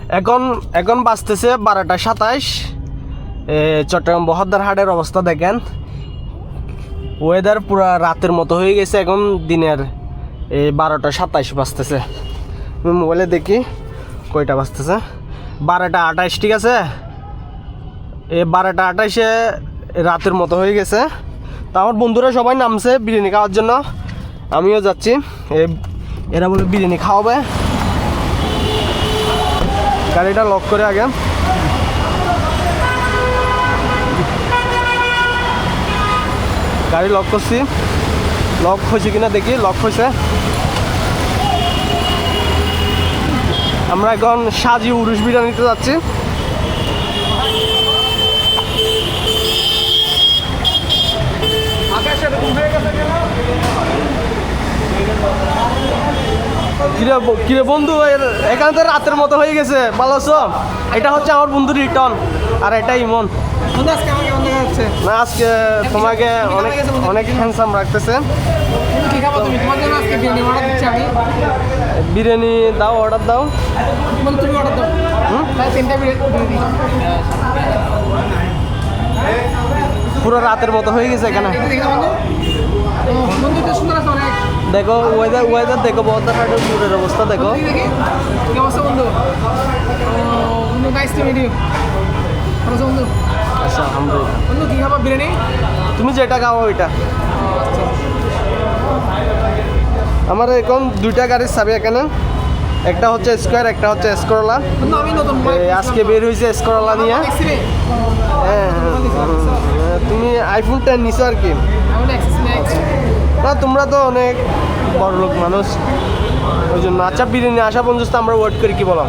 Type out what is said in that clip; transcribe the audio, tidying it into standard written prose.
এখন এখন বাজতেছে 12টা 27। চট্টগ্রাম বহদ্দার হাটের অবস্থা দেখেন, ওয়েদার পুরা রাতের মতো হয়ে গেছে। এখন দিনের 12টা 27 বাজতেছে। আমি মোবাইলে দেখি কয়টা বাজতেছে, 12টা 28, ঠিক আছে। 12টা 28-এ রাতের মতো হয়ে গেছে। তো আমার বন্ধুরা সবাই নামছে বিরিয়ানি খাওয়ার জন্য, আমিও যাচ্ছি। এরা বলে বিরিয়ানি খাওয়াবে। গাড়িটা লক করে আগে, গাড়ি লক করছি, লক হয়েছে কিনা দেখি। লক হয়েছে। আমরা এখন সাজি উরুস বিরিয়ানিতে যাচ্ছি। কিরে বন্ধু, এখানে তো রাতের মতো হয়ে গেছে, ভালো আছো? এটা হচ্ছে আমার বন্ধু রিটন, আর এটা ইমন। না, আজকে তোমাকে অনেক অনেক হ্যান্ডসাম রাখতেছে। বিরিয়ানি দাও, অর্ডার দাও। পুরো রাতের মতো হয়ে গেছে এখানে। দেখো ওয়েদার, ওয়েদার দেখো, বহদ্দার হাটের দূরের অবস্থা দেখো। আচ্ছা, আলহামদুলিল্লাহ। তুমি যেটা খাও ওইটা। আমার এখন দুইটা গাড়ির চাবি এখানে, একটা হচ্ছে স্কোয়ার, একটা হচ্ছে এসকরলা। আজকে বের হয়েছে এসকরলা নিয়ে। হ্যাঁ, তুমি আইফোন 10 নিছো আর কি। না, তোমরা তো অনেক বড় লোক মানুষ, ওই জন্য। আচ্ছা, বিরিয়ানি আসা পর্যন্ত আমরা ওয়েট করি, কি বলো?